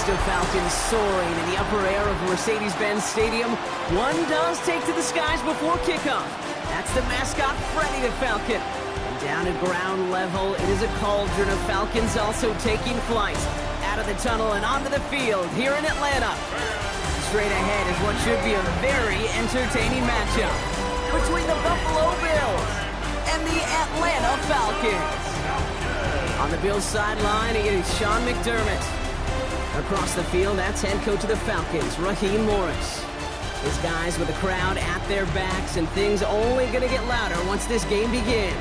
host of Falcons soaring in the upper air of Mercedes-Benz Stadium. One does take to the skies before kickoff. That's the mascot, Freddy the Falcon. And down at ground level, it is a cauldron of Falcons also taking flight out of the tunnel and onto the field here in Atlanta. Straight ahead is what should be a very entertaining matchup between the Buffalo Bills and the Atlanta Falcons. On the Bills sideline, it is Sean McDermott. Across the field, that's head coach of the Falcons, Raheem Morris. His guys with the crowd at their backs, and things only going to get louder once this game begins.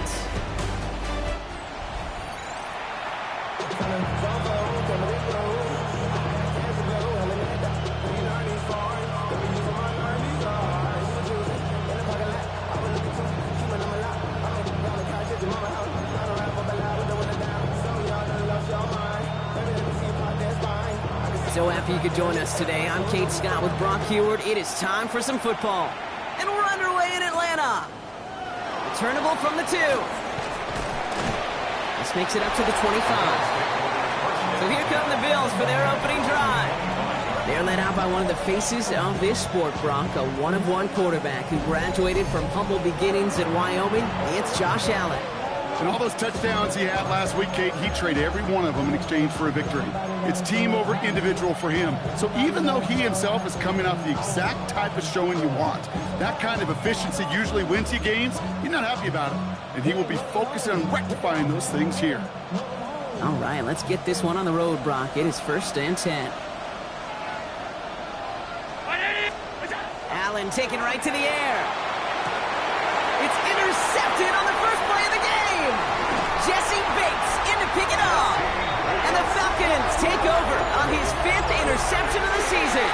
So happy you could join us today. I'm Kate Scott with Brock Heward. It is time for some football. And we're underway in Atlanta. Returnable from the 2. This makes it up to the 25. So here come the Bills for their opening drive. They're led out by one of the faces of this sport, Brock, a one-of-one quarterback who graduated from humble beginnings in Wyoming. It's Josh Allen. And all those touchdowns he had last week, Kate, he traded every one of them in exchange for a victory. It's team over individual for him. So even though he himself is coming off the exact type of showing you want, that kind of efficiency usually wins you games, you're not happy about it. And he will be focused on rectifying those things here. All right, let's get this one on the road, Brock. It is 1st and 10. Allen taken right to the air. It's intercepted on the first play of the game. Jesse Bates in to pick it off. And the Falcons take over on his 5th interception of the season.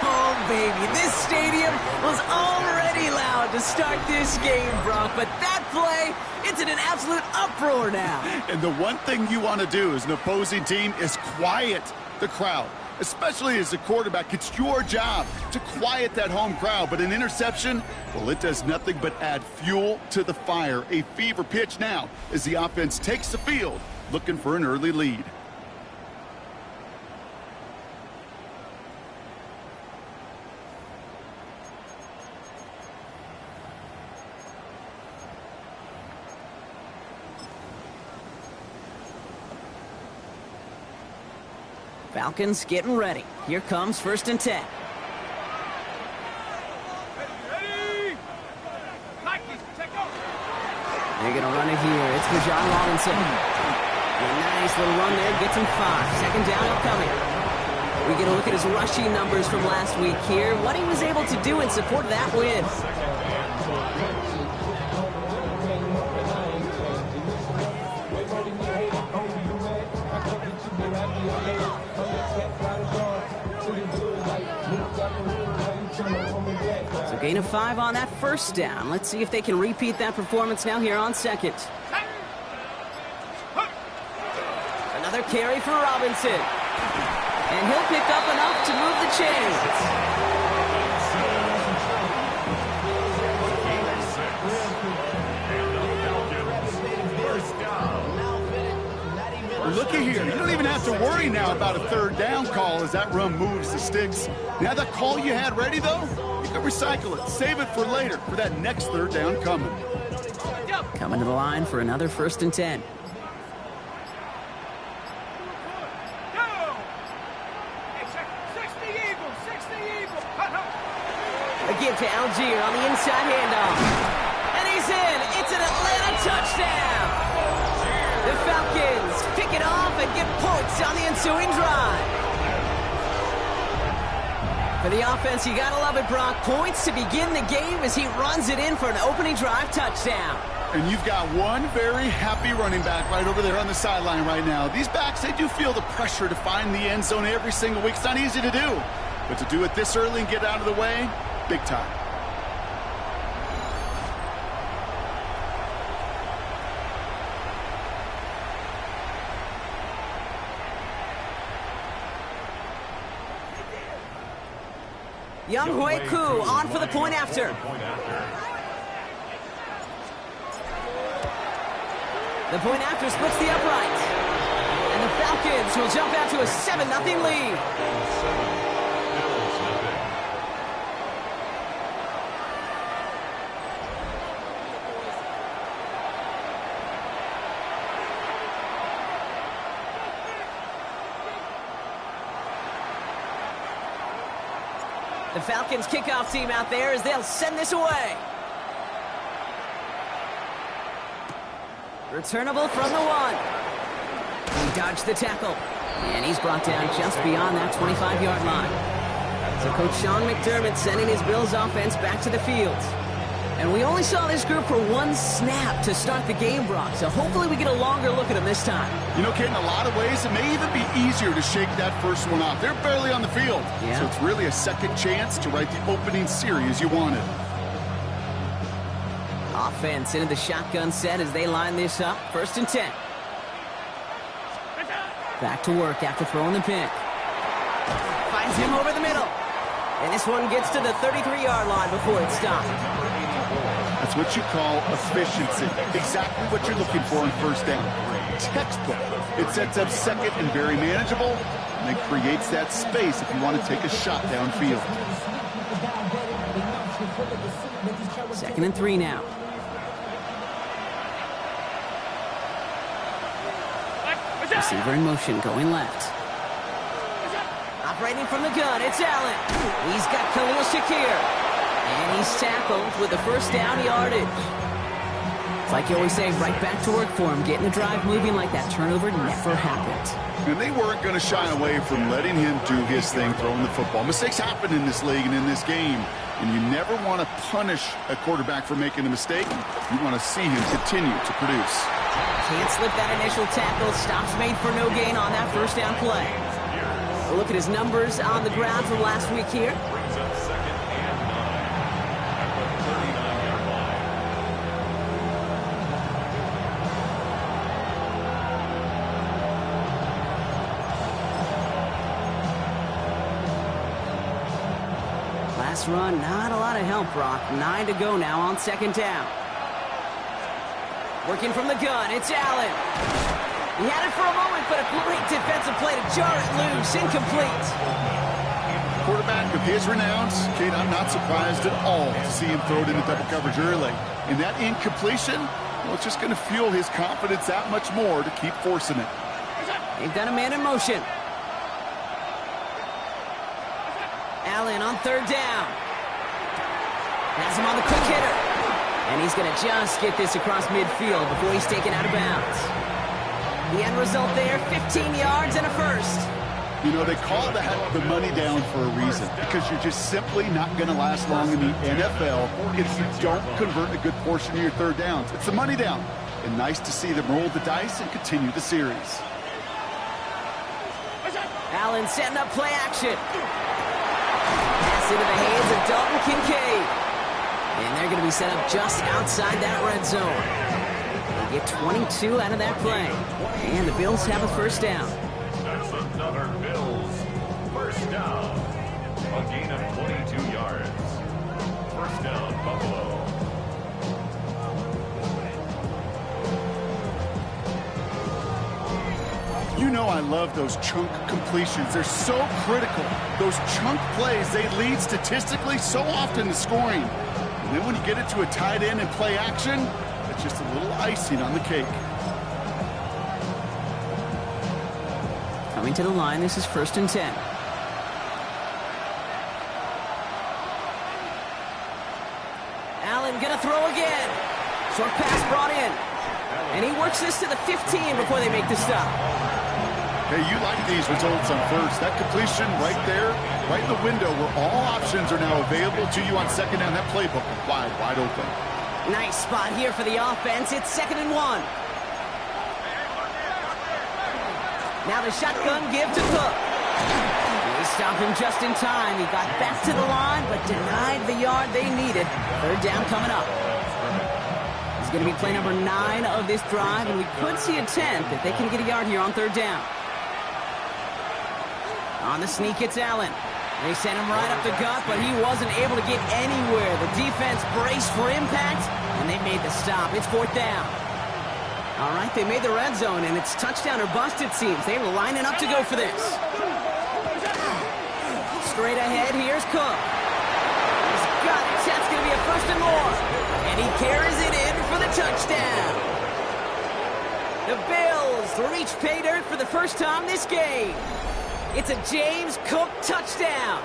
Oh, baby, this stadium was already loud to start this game, Brock. But that play, it's in an absolute uproar now. And the one thing you want to do as an opposing team is quiet the crowd. Especially as a quarterback, it's your job to quiet that home crowd. But an interception, well, it does nothing but add fuel to the fire. A fever pitch now as the offense takes the field, looking for an early lead. Falcons getting ready. Here comes 1st and 10. They're going to run it here. It's for John Robinson. A nice little run there. Gets him 5. 2nd down upcoming. We get a look at his rushing numbers from last week here. What he was able to do in support of that win. So gain of 5 on that 1st down. Let's see if they can repeat that performance now here on 2nd. Another carry for Robinson. And he'll pick up enough to move the chains. Looky here, you don't even have to worry now about a 3rd down call as that run moves the sticks. Now that call you had ready, though, you can recycle it. Save it for later for that next 3rd down coming. Coming to the line for another 1st and 10. A give to Algier on the inside handoff. And he's in. It's an Atlanta touchdown. The Falcons pick it off and get points on the ensuing drive. For the offense, you gotta love it, Brock. Points to begin the game as he runs it in for an opening drive touchdown. And you've got one very happy running back right over there on the sideline right now. These backs, they do feel the pressure to find the end zone every single week. It's not easy to do. But to do it this early and get out of the way, big time. Young Hui Koo on for the point after. The point after splits the upright. And the Falcons will jump out to a 7-0 lead. The Falcons kickoff team out there as they'll send this away. Returnable from the 1. He dodged the tackle. And he's brought down just beyond that 25-yard line. So Coach Sean McDermott sending his Bills offense back to the field. And we only saw this group for one snap to start the game, Brock. So hopefully we get a longer look at them this time. You know, Kate, in a lot of ways, it may even be easier to shake that first one off. They're barely on the field. Yeah. So it's really a second chance to write the opening series you wanted. Offense into the shotgun set as they line this up. 1st and 10. Back to work after throwing the pick. Finds him over the middle. And this one gets to the 33-yard line before it's stopped. That's what you call efficiency. Exactly what you're looking for on 1st down. Textbook. It sets up second and very manageable, and it creates that space if you want to take a shot downfield. 2nd and 3 now. Receiver in motion, going left. Operating from the gun, it's Allen. He's got Khalil Shakir. And he's tackled with the 1st down yardage. It's like you always say, right back to work for him. Getting the drive moving like that turnover never happened. And they weren't going to shy away from letting him do his thing throwing the football. Mistakes happen in this league and in this game. And you never want to punish a quarterback for making a mistake. You want to see him continue to produce. Can't slip that initial tackle. Stops made for no gain on that 1st down play. A look at his numbers on the ground from last week here. Last run, not a lot of help, Brock. 9 to go now on 2nd down. Working from the gun, it's Allen. He had it for a moment, but a great defensive play to jar it loose. Incomplete. Quarterback of his renowns, Kate, I'm not surprised at all to see him throw it into double coverage early. And that incompletion, well, it's just going to fuel his confidence that much more to keep forcing it. They've got a man in motion. Allen on 3rd down. Has him on the quick hitter. And he's going to just get this across midfield before he's taken out of bounds. The end result there, 15 yards and a 1st. You know, they call that the money down for a reason, because you're just simply not going to last long in the NFL if you don't convert a good portion of your 3rd downs. It's the money down. And nice to see them roll the dice and continue the series. Allen setting up play action. Pass into the hands of Dalton Kincaid. And they're going to be set up just outside that red zone. They get 22 out of that play. And the Bills have a 1st down. That's another Bills 1st down. A gain of 22 yards. 1st down, Buffalo. You know I love those chunk completions. They're so critical. Those chunk plays, they lead statistically so often to scoring. And then when you get it to a tight end and play action, it's just a little icing on the cake. Coming to the line, this is 1st and 10. Allen gonna throw again. Short pass brought in. And he works this to the 15 before they make the stop. Hey, you like these results on 1st. That completion right there, right in the window where all options are now available to you on 2nd down. That playbook is wide open. Nice spot here for the offense. It's 2nd and 1. Now the shotgun give to Cook. They stopped him just in time. He got back to the line, but denied the yard they needed. 3rd down coming up. He's going to be play number 9 of this drive, and we could see a 10th if they can get a yard here on 3rd down. On the sneak, it's Allen. They sent him right up the gut, but he wasn't able to get anywhere. The defense braced for impact, and they made the stop. It's 4th down. All right, they made the red zone, and it's touchdown or bust, it seems. They were lining up to go for this. Straight ahead, here's Cook. He's got it. That's going to be a first and more. And he carries it in for the touchdown. The Bills reach pay dirt for the first time this game. It's a James Cook touchdown.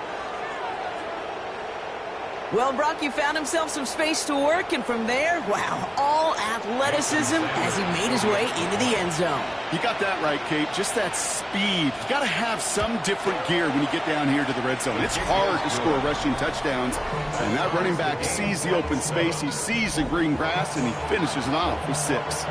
Well, Brock, you found himself some space to work, and from there, wow, all athleticism as he made his way into the end zone. You got that right, Kate. Just that speed. You got to have some different gear when you get down here to the red zone. It's hard to score rushing touchdowns, and that running back sees the open space, he sees the green grass, and he finishes it off with 6.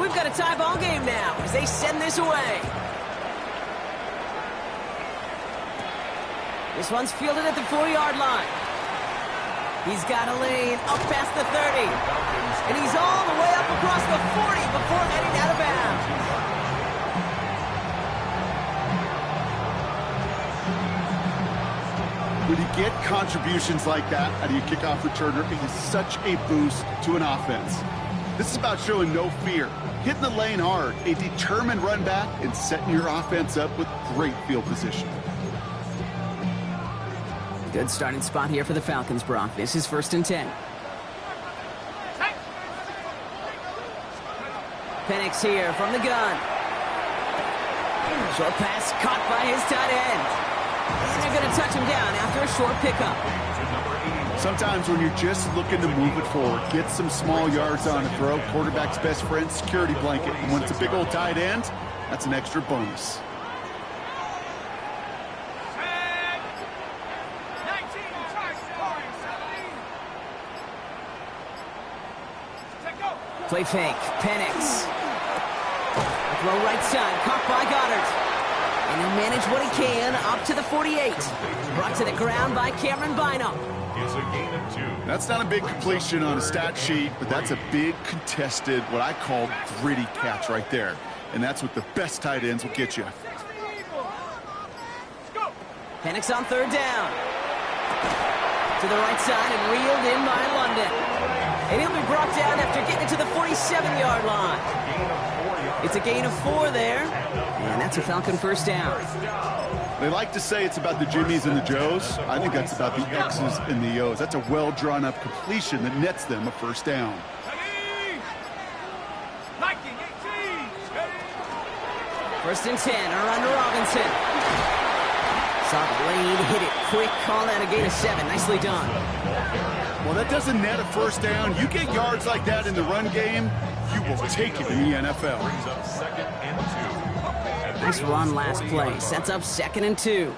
We've got a tie ball game now as they send this away. This one's fielded at the 4-yard line. He's got a lane up past the 30. And he's all the way up across the 40 before heading out of bounds. When you get contributions like that out of your kickoff returner, it is such a boost to an offense. This is about showing no fear, hitting the lane hard, a determined run back, and setting your offense up with great field position. Good starting spot here for the Falcons, Brock. This is 1st and 10. Penix here from the gun. Short pass caught by his tight end. And they're going to touch him down after a short pickup. Sometimes when you're just looking to move it forward, get some small yards on a throw, quarterback's best friend, security blanket. And when it's a big old tight end, that's an extra bonus. Play fake. Penix. Throw right side. Caught by Goddard. And he'll manage what he can up to the 48. Brought to the ground by Cameron Bynum. It's a gain of 2. That's not a big completion on a stat sheet, but that's a big contested, what I call gritty catch right there. And that's what the best tight ends will get you. Penix on 3rd down. To the right side and reeled in by London. And he'll be brought down after getting it to the 47-yard line. It's a gain of 4 there. And that's a Falcon first down. They like to say it's about the Jimmies and the Joes. I think that's about the X's and the O's. That's a well-drawn-up completion that nets them a first down. First and 10, around to Robinson. Saw the lane, hit it quick, call that a gain of 7. Nicely done. Well, that doesn't net a first down. You get yards like that in the run game, you will take it in the NFL. Brings up 2nd and 2. Nice run last play. Sets up 2nd and 2.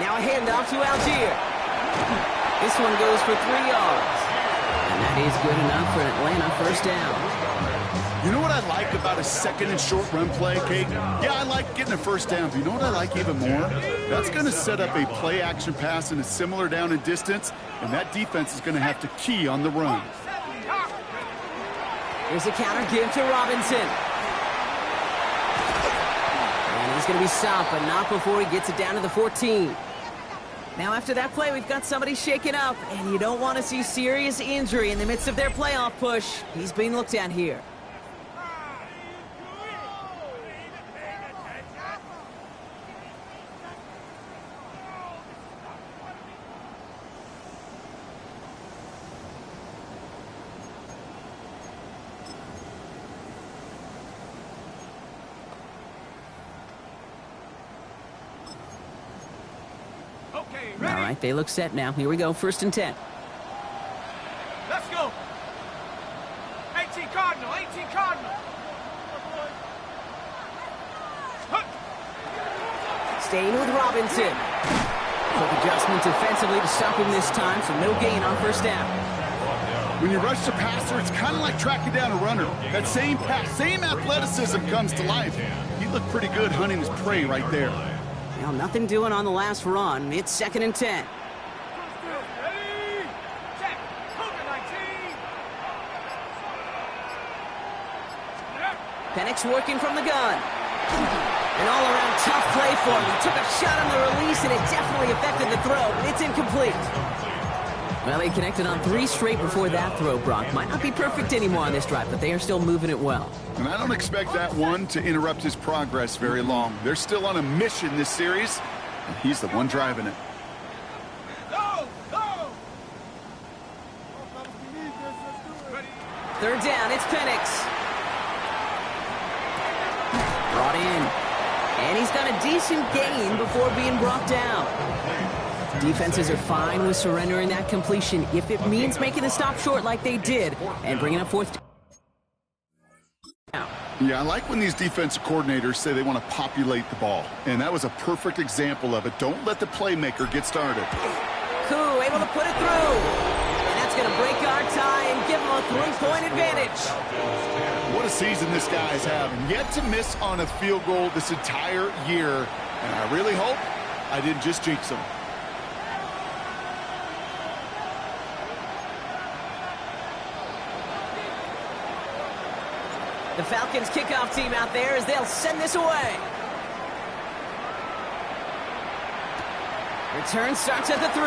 Now a handoff to Algier. This one goes for 3 yards. And that is good enough for an Atlanta first down. You know what I like about a 2nd and short run play, Kate? Yeah, I like getting a first down, but you know what I like even more? That's going to set up a play-action pass in a similar down and distance, and that defense is going to have to key on the run. Here's a counter give to Robinson. And he's going to be stopped, but not before he gets it down to the 14. Now after that play, we've got somebody shaken up, and you don't want to see serious injury in the midst of their playoff push. He's being looked at here. All right, they look set now. Here we go, 1st and 10. Let's go. 18 Cardinal, 18 Cardinal. Staying with Robinson. Quick adjustment defensively to stop him this time, so no gain on first down. When you rush the passer, it's kind of like tracking down a runner. That same pass, same athleticism comes to life. He looked pretty good hunting his prey right there. Well, nothing doing on the last run. It's 2nd and 10. Penix working from the gun. An all-around tough play for him. He took a shot on the release, and it definitely affected the throw, but it's incomplete. Well, they connected on 3 straight before that throw, Brock. Might not be perfect anymore on this drive, but they are still moving it well. And I don't expect that one to interrupt his progress very long. They're still on a mission this series, and he's the one driving it. Go! Go! 3rd down, it's Penix. Brought in. And he's got a decent gain before being brought down. Defenses are fine with surrendering that completion if it means making the stop short like they did and bringing up 4th down. Yeah, I like when these defensive coordinators say they want to populate the ball. And that was a perfect example of it. Don't let the playmaker get started. Koo able to put it through. And that's going to break our tie and give them a 3-point advantage. What a season this guy's having. Yet to miss on a field goal this entire year. And I really hope I didn't just jinx him. The Falcons kickoff team out there as they'll send this away. Return starts at the 3.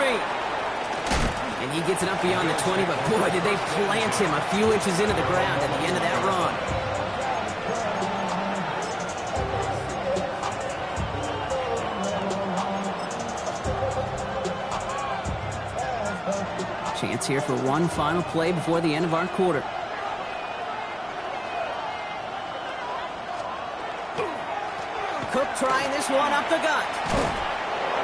And he gets it up beyond the 20, but boy, did they plant him a few inches into the ground at the end of that run. Chance here for one final play before the end of our quarter. Cook trying this one up the gut.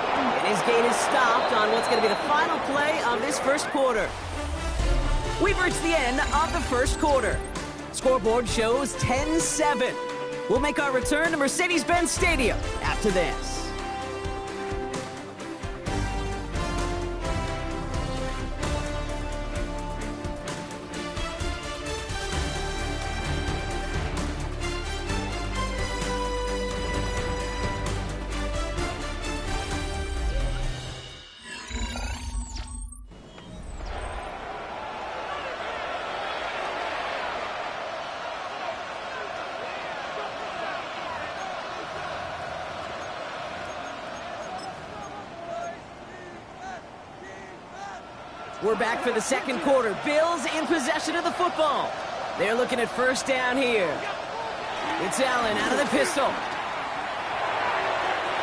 And his gain is stopped on what's going to be the final play of this first quarter. We've reached the end of the first quarter. Scoreboard shows 10-7. We'll make our return to Mercedes-Benz Stadium after this. We're back for the second quarter. Bills in possession of the football. They're looking at 1st down here. It's Allen out of the pistol.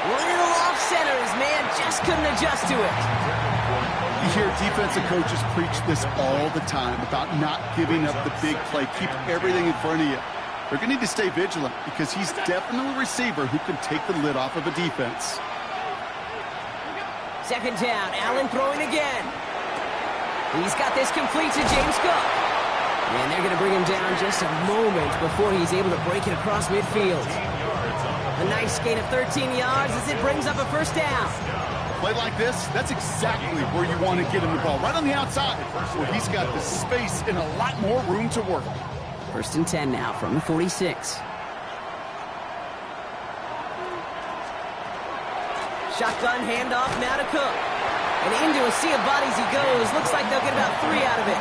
Little off center. His man just couldn't adjust to it. You hear defensive coaches preach this all the time about not giving up the big play. Keep everything in front of you. They're going to need to stay vigilant because he's definitely a receiver who can take the lid off of a defense. 2nd down. Allen throwing again. He's got this complete to James Cook. And they're going to bring him down just a moment before he's able to break it across midfield. A nice gain of 13 yards as it brings up a 1st down. A play like this, that's exactly where you want to get him the ball. Right on the outside, where he's got the space and a lot more room to work. 1st and 10 now from the 46. Shotgun handoff now to Cook. And into a sea of bodies he goes. Looks like they'll get about 3 out of it.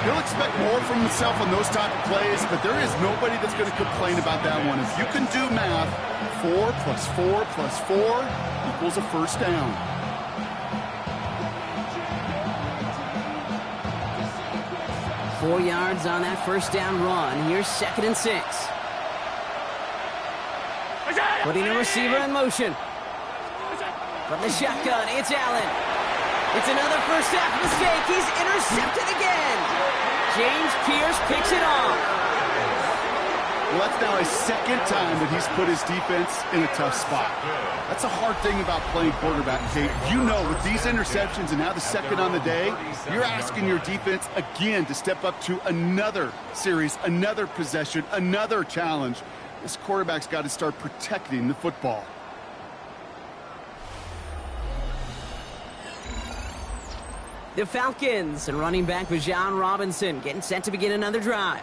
He'll expect more from himself on those type of plays, but there is nobody that's going to complain about that one. If you can do math, 4 plus 4 plus 4 equals a 1st down. Four yards on that 1st down run. Here's 2nd and 6. Putting a receiver in motion. From the shotgun, it's Allen. It's another 1st half mistake. He's intercepted again. James Pierce picks it off. Well, that's now his 2nd time that he's put his defense in a tough spot. That's a hard thing about playing quarterback, Kate. You know, with these interceptions and now the 2nd on the day, you're asking your defense again to step up to another series, another possession, another challenge. This quarterback's got to start protecting the football. The Falcons and running back Bijan Robinson getting set to begin another drive.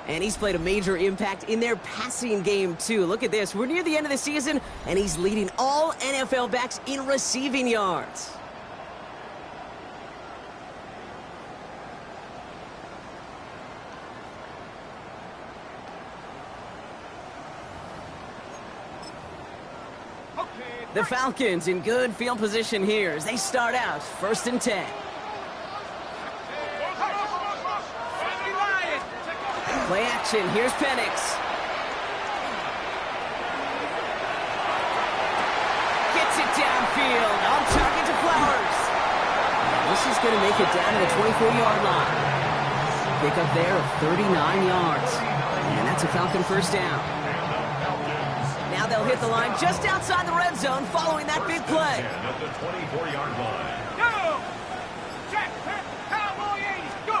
And he's played a major impact in their passing game, too. Look at this. We're near the end of the season, and he's leading all NFL backs in receiving yards. The Falcons in good field position here as they start out 1st and 10. Play action. Here's Penix. Gets it downfield. On target to Flowers. This is going to make it down to the 24-yard line. Pick up there of 39 yards. And that's a Falcon first down. Now they'll hit the line just outside the red zone following that big play. At the 24-yard line. Go! Check! Cowboy 80! Go!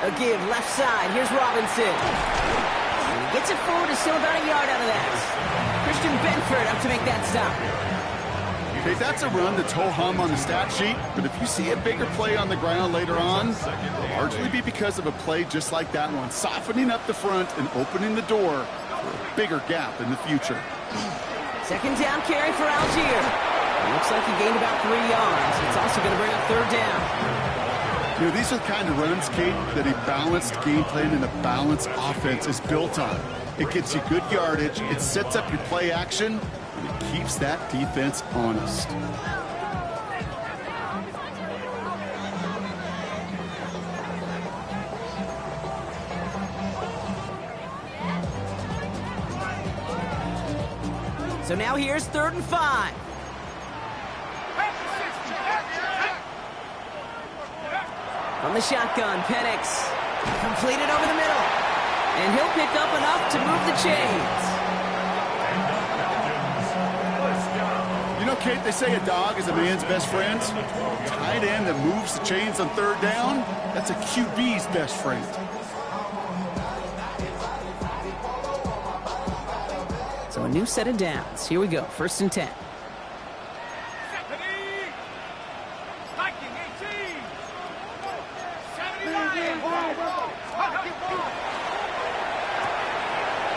A give left side. Here's Robinson. And he gets it forward to still about a yard out of that. Christian Benford up to make that stop. Okay, that's a run that's ho-hum on the stat sheet, but if you see a bigger play on the ground later on, it'll largely be because of a play just like that one, softening up the front and opening the door for a bigger gap in the future. 2nd down carry for Algier. It looks like he gained about 3 yards. It's also going to bring up 3rd down. You know, these are the kind of runs, Kate, that a balanced game plan and a balanced offense is built on. It gets you good yardage, it sets up your play action, and it keeps that defense honest. So now here's 3rd and 5. From the shotgun, Penix. Completed over the middle. And he'll pick up enough to move the chains. You know, Kate, they say a dog is a man's best friend. Tight end that moves the chains on 3rd down, that's a QB's best friend. So a new set of downs. Here we go, 1st and 10.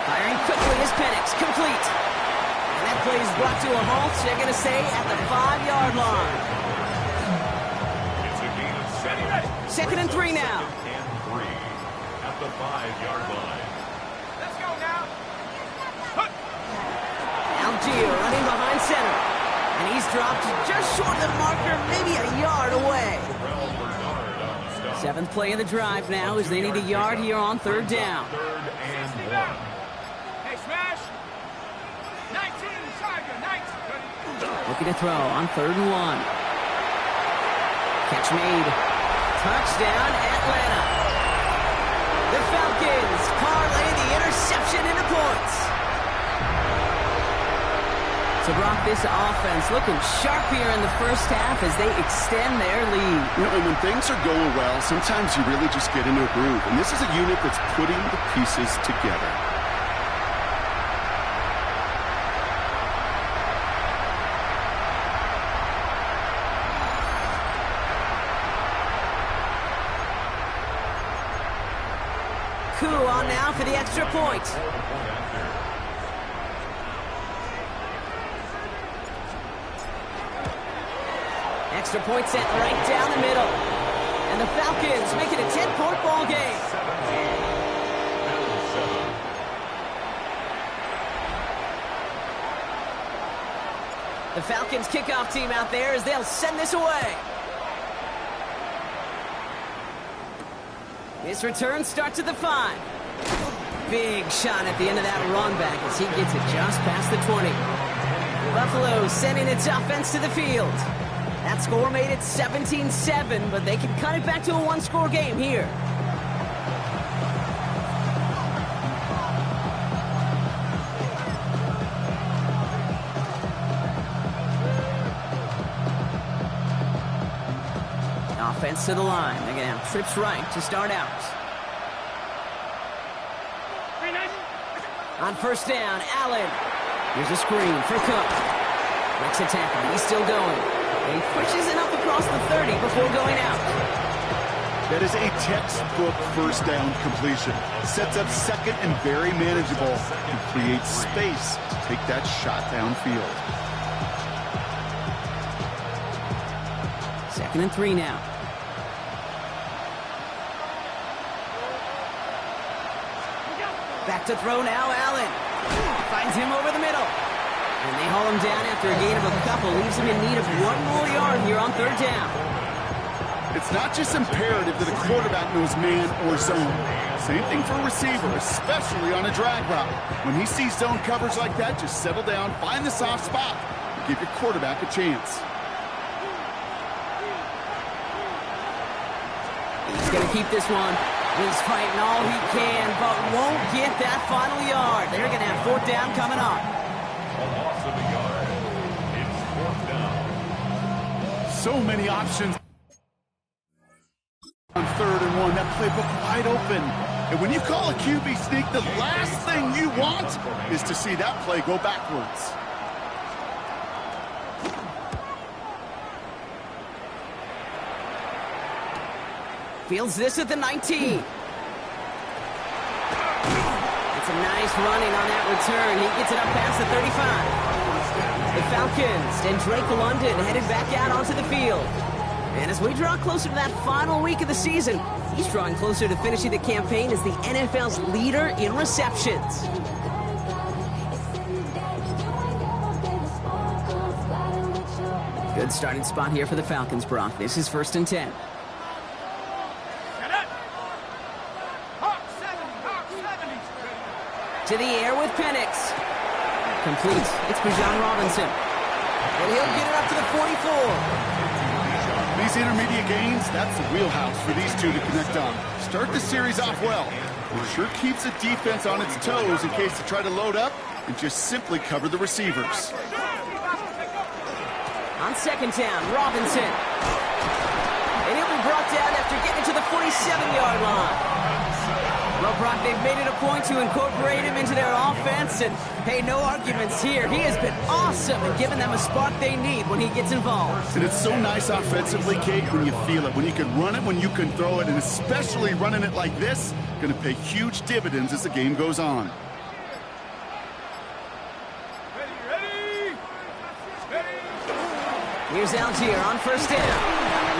Firing quickly is Penix, complete. And that play is brought to a halt, they're going to say, at the 5-yard line. It's a gain of 7. 2nd and 3 now. And 3 at the 5-yard line. Let's go now! Algier running behind center. And he's dropped just short of the marker, maybe a yard away. 7th play of the drive now as they need a yard here on 3rd down. 3rd and 1. Hey, smash! 19, Tiger, 19. Looking to throw on 3rd and 1. Catch made. Touchdown, Atlanta. The Falcons parlay the interception into points. So Brock, this offense looking sharp here in the first half as they extend their lead. You know, and when things are going well, sometimes you really just get into a groove. And this is a unit that's putting the pieces together. Coup on now for the extra point. Extra point set right down the middle. And the Falcons make it a 10-point ball game. The Falcons kickoff team out there as they'll send this away. This return starts at the 5. Big shot at the end of that run back as he gets it just past the 20. Buffalo sending its offense to the field. That score made it 17-7, but they can cut it back to a one-score game here. Offense to the line. They're going to have trips right to start out. On 1st down, Allen. Here's a screen for Cook. Breaks a tackle. He's still going. And pushes it up across the 30 before going out. That is a textbook 1st down completion. Sets up 2nd and very manageable and creates space to take that shot downfield. 2nd and 3 now. Back to throw now, Allen. Finds him over the middle. And they haul him down after a gain of a couple. Leaves him in need of one more yard here on third down. It's not just imperative that a quarterback knows man or zone. Same thing for a receiver, especially on a drag route. When he sees zone coverage like that, just settle down, find the soft spot, and give your quarterback a chance. He's going to keep this one. He's fighting all he can, but won't get that final yard. They're going to have fourth down coming up. A loss of a yard. It's fourth down. So many options on 3rd and 1. That playbook wide open. And when you call a QB sneak, the last thing you want is to see that play go backwards. Fields this at the 19. It's a nice running on that return. He gets it up past the 35. The Falcons and Drake London headed back out onto the field. And as we draw closer to that final week of the season, he's drawing closer to finishing the campaign as the NFL's leader in receptions. Good starting spot here for the Falcons, Brock. This is 1st and 10. To the air with Penix. Complete. It's Bijan Robinson. And he'll get it up to the 44. These intermediate gains, that's the wheelhouse for these two to connect on. Start the series off well. It sure keeps the defense on its toes in case they try to load up and just simply cover the receivers. On 2nd down, Robinson. And he'll be brought down after getting to the 47-yard line. Well, Brock, they've made it a point to incorporate him into their offense, and, hey, no arguments here. He has been awesome and giving them a spark they need when he gets involved. And it's so nice offensively, Kate, when you feel it, when you can run it, when you can throw it, and especially running it like this, going to pay huge dividends as the game goes on. Here's Algier on 1st down.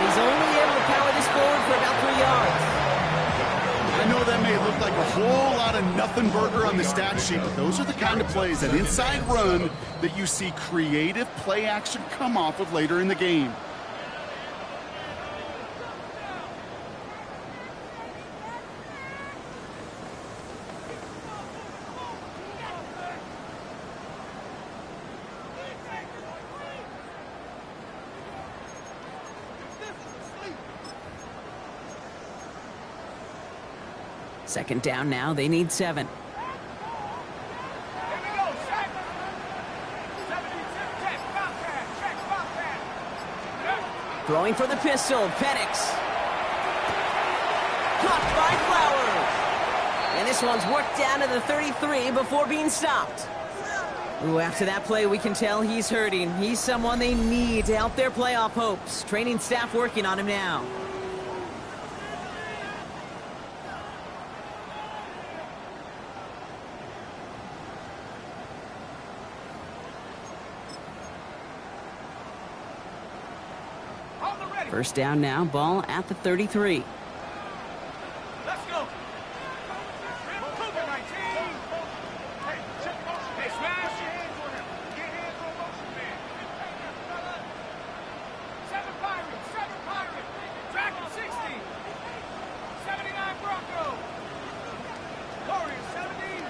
He's only able to power this forward for about 3 yards. I know that may look like a whole lot of nothing burger on the stat sheet, but those are the kind of plays, that inside run, that you see creative play action come off of later in the game. Second down now, they need 7. Throwing for the pistol, Penix. Caught by Flowers. And this one's worked down to the 33 before being stopped. Ooh, after that play, we can tell he's hurting. He's someone they need to help their playoff hopes. Training staff working on him now. First down now, ball at the 33. Let's go. Move it, 19. Hey, smash. Get hands on motion, man. 7 Pirates. Dragon 60. 79 Bronco. Warriors 70.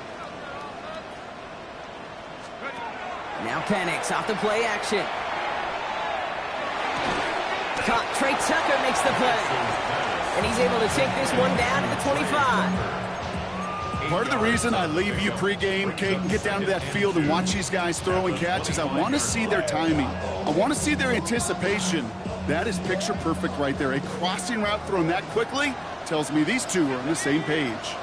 Now Penix off the play action. Caught. Trey Tucker makes the play. And he's able to take this one down to the 25. Part of the reason I leave you pregame, Kate, and get down to that field and watch these guys throw and catch is I want to see their timing. I want to see their anticipation. That is picture perfect right there. A crossing route thrown that quickly tells me these two are on the same page.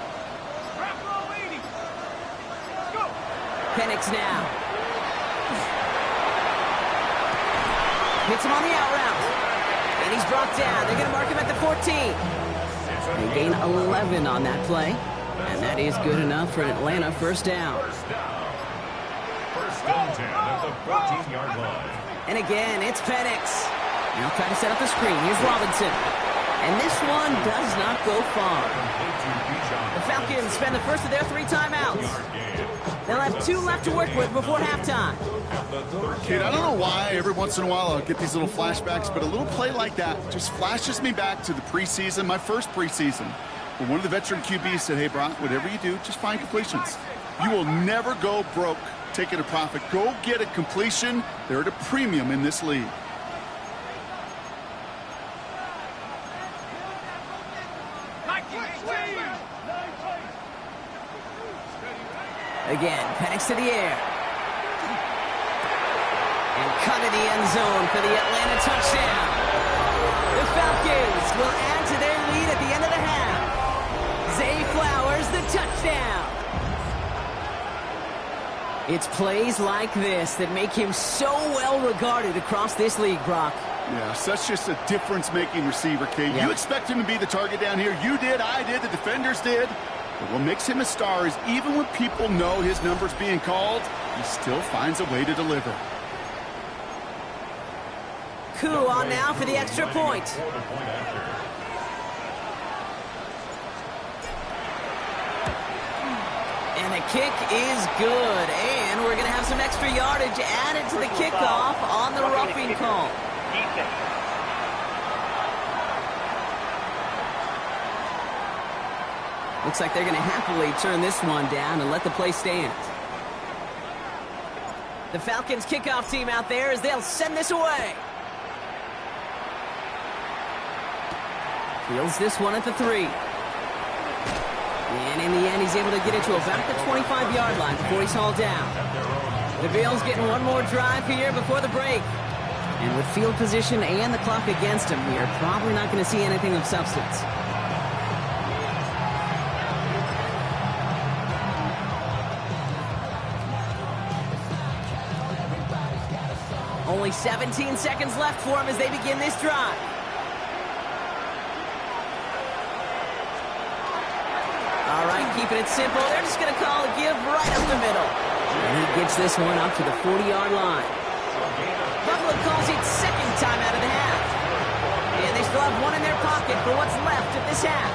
Penix now. Hits him on the out route. And he's brought down. They're going to mark him at the 14. They gain 11 on that play. And that is good enough for an Atlanta first down. First and 10 at the 14-yard line. And again, it's Penix. Now try to set up the screen. Here's Robinson. And this one does not go far. The Falcons spend the first of their 3 timeouts. They'll have 2 left to work with before halftime. Kid, I don't know why every once in a while I'll get these little flashbacks, but a little play like that just flashes me back to the preseason, my first preseason, where one of the veteran QBs said, hey, Brock, whatever you do, just find completions. You will never go broke taking a profit. Go get a completion. They're at a premium in this league. Again, Penix to the air. And cut in the end zone for the Atlanta touchdown. The Falcons will add to their lead at the end of the half. Zay Flowers, the touchdown. It's plays like this that make him so well regarded across this league, Brock. Yeah, such just a difference-making receiver, Kate. Yep. You expect him to be the target down here. You did, I did, the defenders did. But what makes him a star is even when people know his number's being called, he still finds a way to deliver. Koo on now for the extra point. And the kick is good. And we're going to have some extra yardage added to the kickoff on the roughing call. Looks like they're going to happily turn this one down and let the play stand. The Falcons kickoff team out there as they'll send this away. Fields this one at the 3. And in the end, he's able to get it to about the 25-yard line before he's hauled down. The Bills getting one more drive here before the break. And with field position and the clock against him, we are probably not going to see anything of substance. Only 17 seconds left for him as they begin this drive. All right, keeping it simple. They're just going to call a give right up the middle. And he gets this one up to the 40-yard line. Buffalo calls it second time out of the half. And they still have one in their pocket for what's left of this half.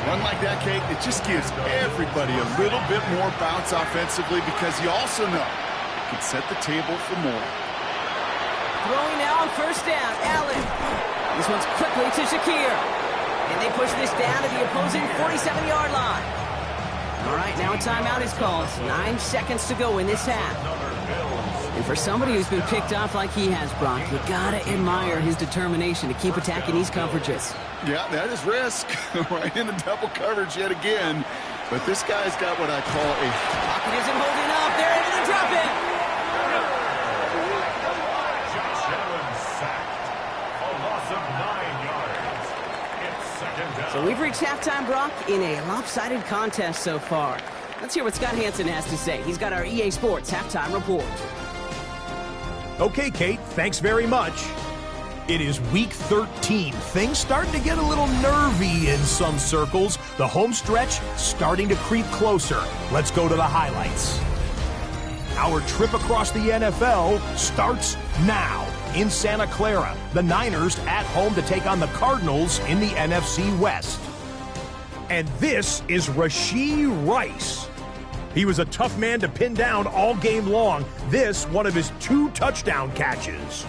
Run like that, Kate, it just gives everybody a little bit more bounce offensively because you also know it can set the table for more. Throwing now on first down, Allen. This one's quickly to Shakir. And they push this down to the opposing 47-yard line. All right, now a timeout is called. 9 seconds to go in this half. And for somebody who's been picked off like he has, Brock, you gotta admire his determination to keep attacking these coverages. Yeah, that is risk. Right in the double coverage yet again. But this guy's got what I call a... Pocket isn't holding up. They're into the drop in. Josh Allen sacked. A loss of 9 yards. It's second down. So we've reached halftime, Brock, in a lopsided contest so far. Let's hear what Scott Hansen has to say. He's got our EA Sports halftime report. Okay, Kate, thanks very much. It is week 13. Things starting to get a little nervy in some circles. The home stretch starting to creep closer. Let's go to the highlights. Our trip across the NFL starts now. In Santa Clara, the Niners at home to take on the Cardinals in the NFC West. And this is Rashee Rice. He was a tough man to pin down all game long. This, one of his 2 touchdown catches.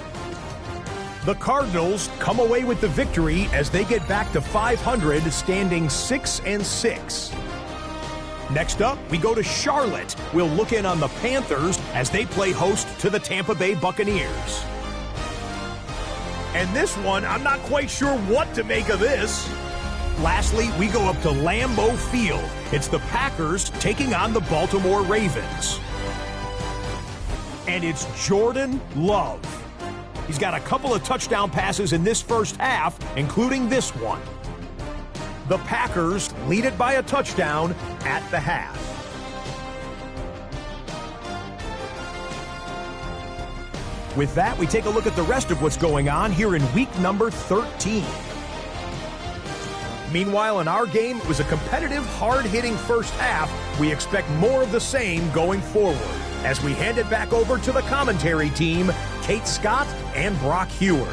The Cardinals come away with the victory as they get back to 500, standing 6-6. Next up, we go to Charlotte. We'll look in on the Panthers as they play host to the Tampa Bay Buccaneers. And this one, I'm not quite sure what to make of this. Lastly, we go up to Lambeau Field. It's the Packers taking on the Baltimore Ravens. And it's Jordan Love. He's got a couple of touchdown passes in this first half, including this one. The Packers lead it by a touchdown at the half. With that, we take a look at the rest of what's going on here in week number 13. Meanwhile, in our game, it was a competitive, hard-hitting first half. We expect more of the same going forward as we hand it back over to the commentary team, Kate Scott and Brock Heward.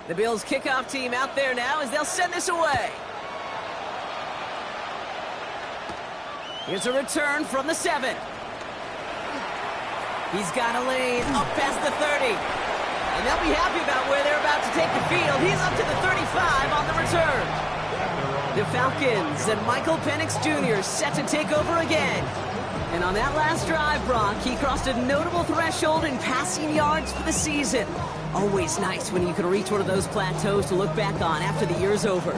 The Bills kickoff team out there now as they'll send this away. Here's a return from the 7. He's got a lane up past the 30. And they'll be happy about where they're about to take the field. He's up to the 35 on the return. The Falcons and Michael Penix Jr. set to take over again. And on that last drive, Brock, he crossed a notable threshold in passing yards for the season. Always nice when you can reach one of those plateaus to look back on after the year's over.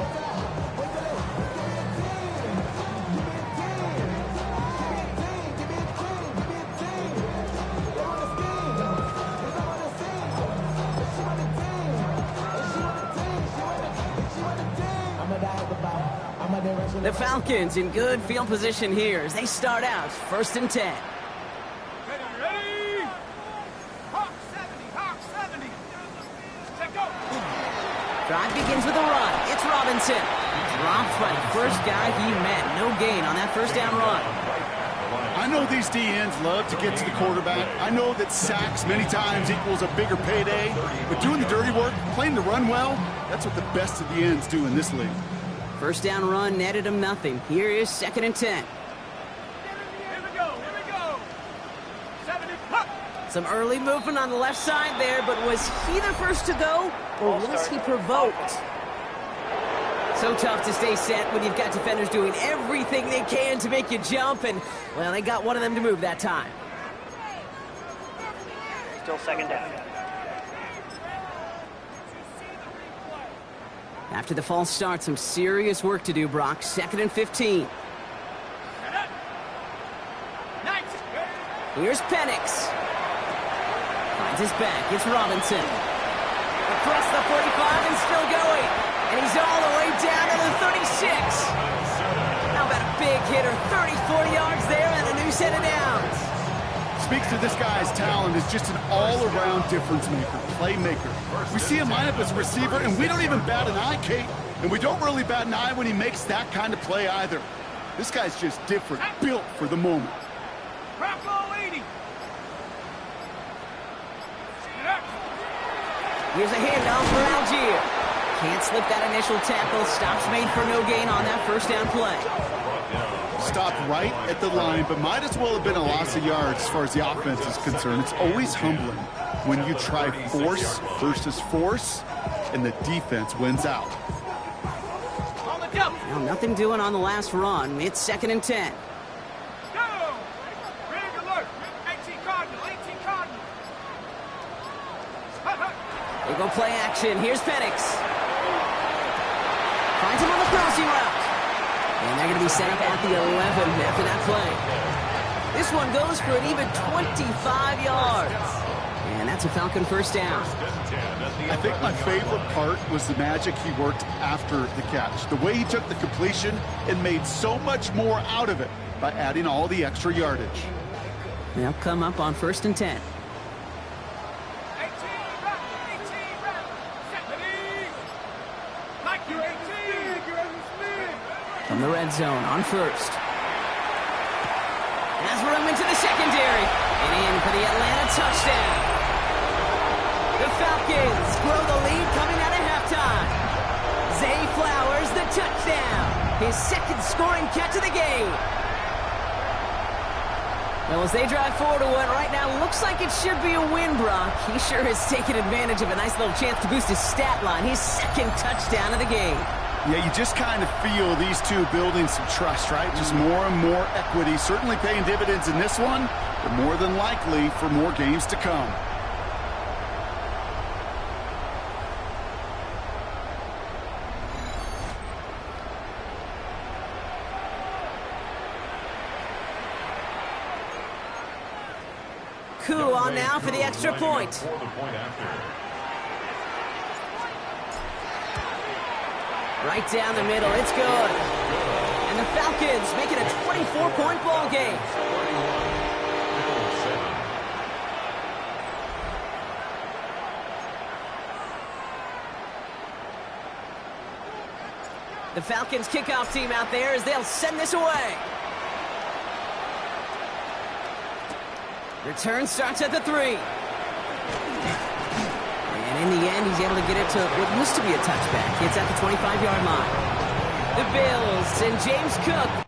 The Falcons in good field position here as they start out 1st and 10. Ready? Hawk 70. Set go. Drive begins with a run. It's Robinson. Dropped by the first guy he met. No gain on that first down run. I know these DNs love to get to the quarterback. I know that sacks many times equals a bigger payday. But doing the dirty work, playing the run well, that's what the best of the ends do in this league. First down run netted him nothing. Here is 2nd and 10. Here we go. 70. Hawk. Some early movement on the left side there, but was he the first to go, or was he provoked? So tough to stay set when you've got defenders doing everything they can to make you jump, and, well, they got one of them to move that time. Still 2nd down. After the false start, some serious work to do, Brock. 2nd and 15. Here's Penix. Finds his back. It's Robinson. Across the 45 and still going. And he's all the way down to the 36. How about a big hitter? 34 yards there and a new set of downs. Speaks to this guy's talent as just an all-around difference maker, playmaker. We see him line up as a receiver, and we don't even bat an eye, Kate. And we don't really bat an eye when he makes that kind of play either. This guy's just different, built for the moment. Bravo 80. Here's a handoff for Algier. Can't slip that initial tackle. Stops made for no gain on that first down play. Stopped right at the line, but might as well have been a loss of yards as far as the offense is concerned. It's always humbling when you try force versus force, and the defense wins out. On the jump. Now, nothing doing on the last run. It's 2nd and 10. Go. Rig alert. 18 Cardinal. They go play action. Here's Penix. Finds him on the crossing route. And they're going to be set up at the 11 after that play. This one goes for an even 25 yards. And that's a Falcon first down. I think my favorite part was the magic he worked after the catch. The way he took the completion and made so much more out of it by adding all the extra yardage. They'll come up on 1st and 10. 18 rep. 70. Like you 18. From the red zone on 1st. Has room into the secondary. And in for the Atlanta touchdown. The Falcons grow the lead coming out of halftime. Zay Flowers, the touchdown. His 2nd scoring catch of the game. Well, as they drive forward to what right now looks like it should be a win, Brock. He sure has taken advantage of a nice little chance to boost his stat line. His 2nd touchdown of the game. Yeah, you just kind of feel these two building some trust, right? Just more and more equity. Certainly paying dividends in this one, but more than likely for more games to come. Coup on now for the extra point. Right down the middle, it's good. And the Falcons make it a 24-point ball game. The Falcons kickoff team out there as they'll send this away. Return starts at the 3. And And in the end, he's able to get it to what used to be a touchback. It's at the 25-yard line. The Bills and James Cook.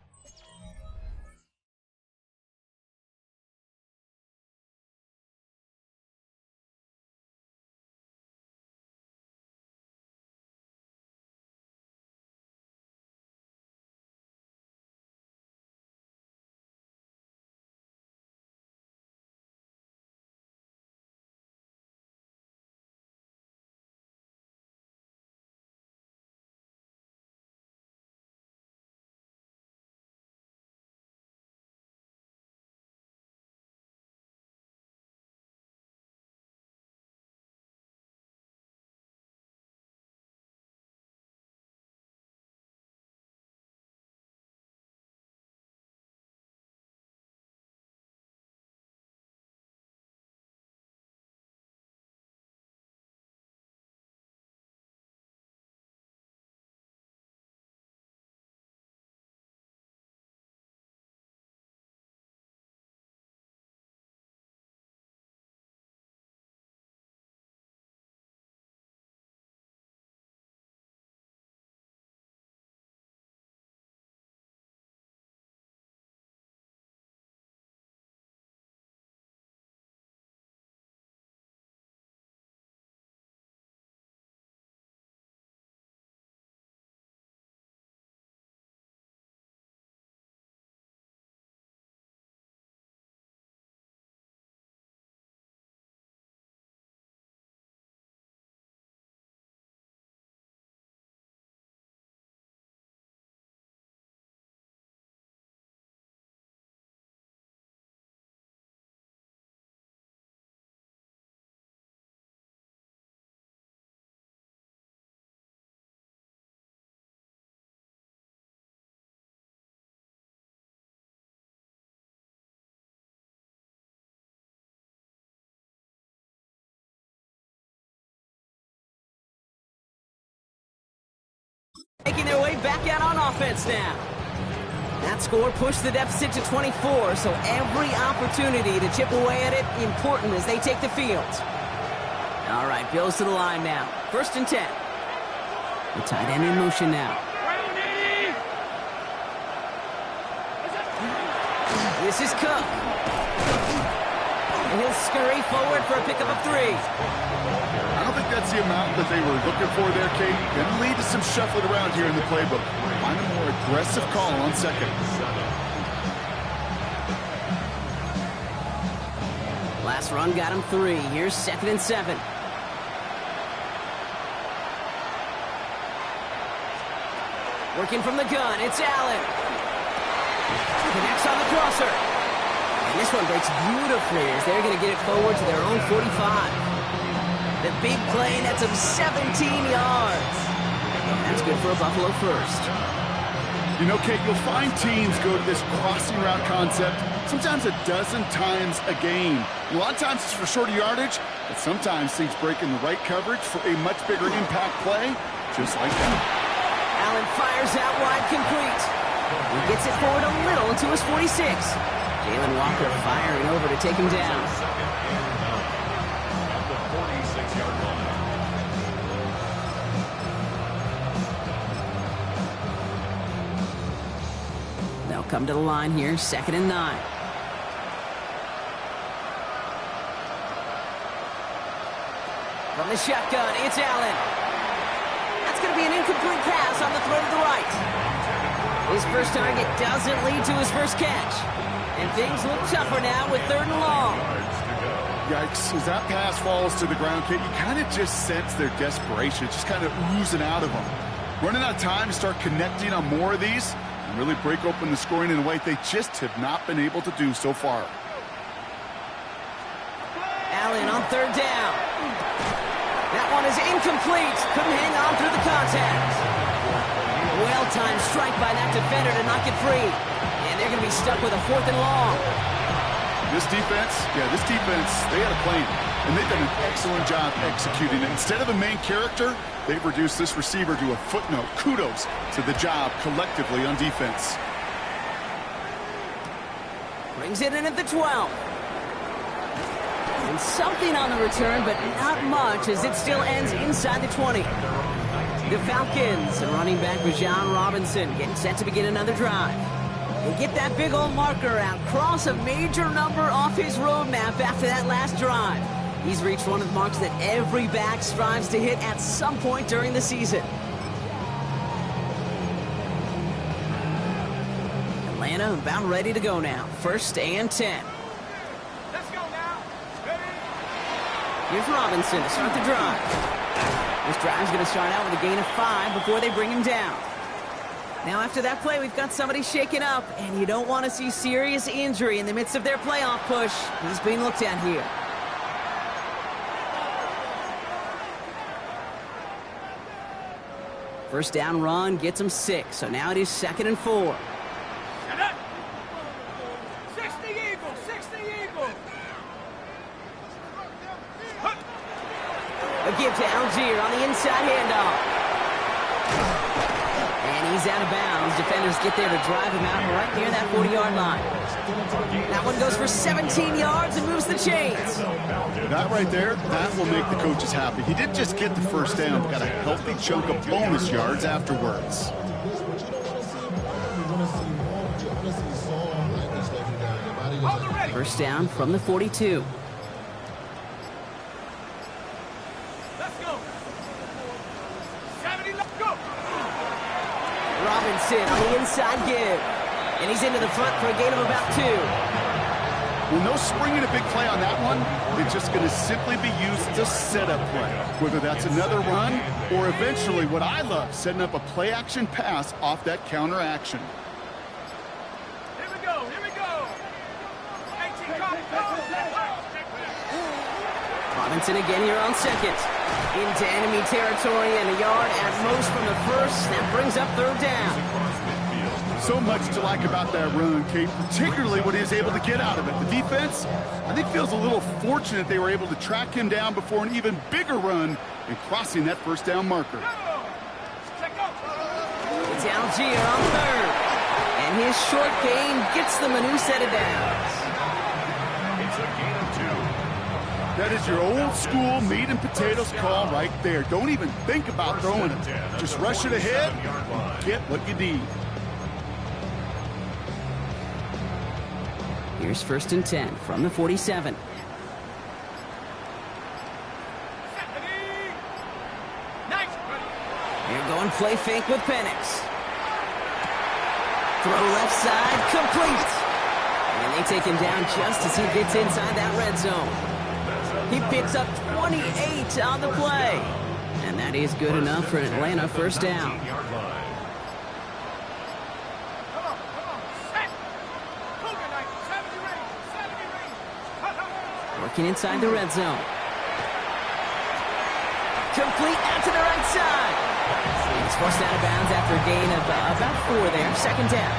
Making their way back out on offense now. That score pushed the deficit to 24, so every opportunity to chip away at it important as they take the field. All right, Bills to the line now. 1st and 10. The tight end in motion now. This is Cook. And he'll scurry forward for a pickup of 3. I don't think that's the amount that they were looking for there, Kate. Going to lead to some shuffling around here in the playbook. Find a more aggressive call on 2nd. Last run got him 3. Here's 2nd and 7. Working from the gun, it's Allen. Connects on the crosser. And this one breaks beautifully as they're going to get it forward to their own 45. The big play nets him 17 yards. That's good for a Buffalo first. You know, Kate, you'll find teams go to this crossing route concept sometimes a dozen times a game. A lot of times it's for shorter yardage, but sometimes things break in the right coverage for a much bigger impact play, just like that. Allen fires out wide, complete. He gets it forward a little to his 46. Jalen Walker firing over to take him down. At the 46-yard line. They'll come to the line here, 2nd and 9. From the shotgun, it's Allen. That's going to be an incomplete pass on the throw to the right. His first target doesn't lead to his first catch. And things look tougher now with 3rd and long. Yikes, as that pass falls to the ground, Kate, you kind of just sense their desperation. It's just kind of oozing out of them. Running out of time to start connecting on more of these and really break open the scoring in a way they just have not been able to do so far. Allen on 3rd down. That one is incomplete. Couldn't hang on through the contact. Well-timed strike by that defender to knock it free. And they're going to be stuck with a 4th and long. This defense, they had a plan. And they've done an excellent job executing it. Instead of a main character, they've reduced this receiver to a footnote. Kudos to the job collectively on defense. Brings it in at the 12. And something on the return, but not much, as it still ends inside the 20. The Falcons, running back Bijan Robinson, getting set to begin another drive. They get that big old marker out, cross a major number off his roadmap after that last drive. He's reached one of the marks that every back strives to hit at some point during the season. Atlanta about ready to go now. 1st and 10. Let's go now. Ready? Here's Robinson to start the drive. This drive's going to start out with a gain of 5 before they bring him down. Now after that play, we've got somebody shaken up, and you don't want to see serious injury in the midst of their playoff push. He's being looked at here. First down run gets him 6, so now it is 2nd and 4. 60 Eagles, 60 Eagles. A give to Algier on the inside handoff. And he's out of bounds. Defenders get there to drive him out right near that 40-yard line. That one goes for 17 yards and moves the chains. That right there, that will make the coaches happy. He didn't just get the first down, got a healthy chunk of bonus yards afterwards. First down from the 42. Let's go. 70, let's go. Robinson on the inside give. And he's into the front for a gain of about 2. Well, no springing a big play on that one. It's just going to simply be used as a setup play. Whether that's another run or eventually what I love, setting up a play action pass off that counter action. Here we go, here we go. 18, go. Robinson again here on 2nd. Into enemy territory and a yard at most from the first. That brings up 3rd down. So much to like about that run, Kate, particularly what he was able to get out of it. The defense, I think, feels a little fortunate they were able to track him down before an even bigger run and crossing that first down marker. It's Algier on 3rd. And his short gain gets them a new set of downs. It's a gain of 2. That is your old school meat and potatoes call right there. Don't even think about throwing it. Just rush it ahead and get what you need. Here's 1st and 10 from the 47. Nice. They're going play fake with Penix. Throw left side, complete. And they take him down just as he gets inside that red zone. He picks up 28 on the play. And that is good enough for an Atlanta first down. Working inside the red zone. Complete out to the right side. He's forced out of bounds after a gain of about 4 there. 2nd down.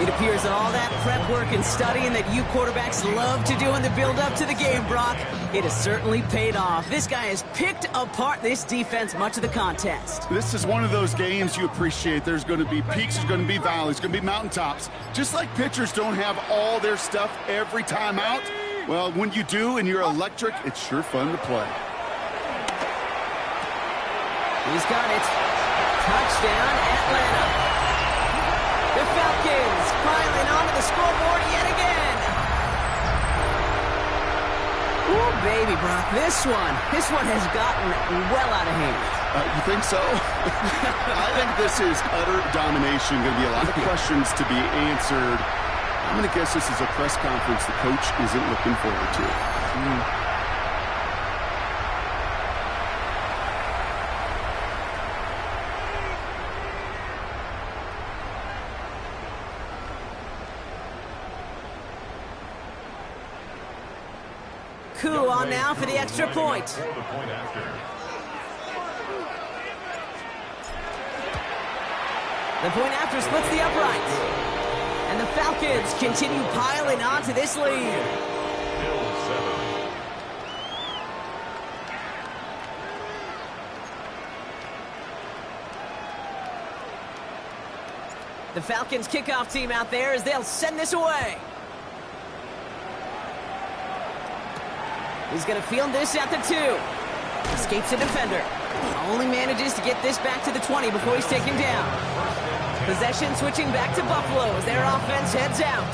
It appears that all that prep work and studying that you quarterbacks love to do in the build-up to the game, Brock, it has certainly paid off. This guy has picked apart this defense much of the contest. This is one of those games you appreciate. There's going to be peaks, there's going to be valleys, going to be mountaintops. Just like pitchers don't have all their stuff every time out, well, when you do and you're electric, it's sure fun to play. He's got it. Touchdown, Atlanta. The Falcons piling onto the scoreboard yet again. Ooh, baby, Brock, this one has gotten well out of hand. You think so? I think this is utter domination. Going to be a lot of questions to be answered. I'm going to guess this is a press conference the coach isn't looking forward to. Coup on now for the extra point. The point after. The point after splits the uprights. And the Falcons continue piling onto this lead. Bills 7. The Falcons kickoff team out there as they'll send this away. He's going to field this at the 2. Escapes a defender. Only manages to get this back to the 20 before he's taken down. Possession switching back to Buffalo as their offense heads out.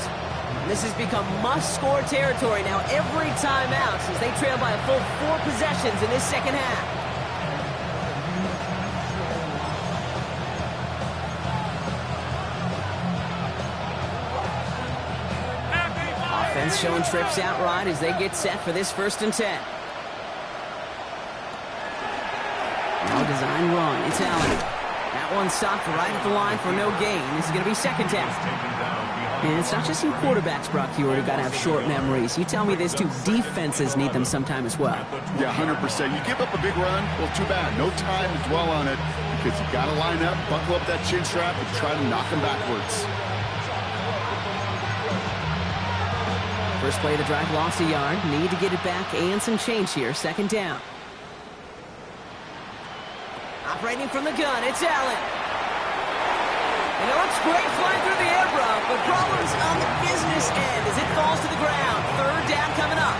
And this has become must-score territory now every time out as they trail by a full 4 possessions in this second half. Offense showing trips outright as they get set for this 1st and 10. No design run. It's Allen. That one stopped right at the line for no gain. This is going to be 2nd down. And it's not just in quarterbacks, Brock Hewitt, who got to have short memories. You tell me this too. Defenses need them sometime as well. Yeah, 100%. You give up a big run, well, too bad. No time to dwell on it because you got to line up, buckle up that chin strap, and try to knock them backwards. First play of the drive lost a yard. Need to get it back and some change here. 2nd down. Operating from the gun, it's Allen. And it looks great flying through the air, bro, but problems on the business end as it falls to the ground. 3rd down coming up.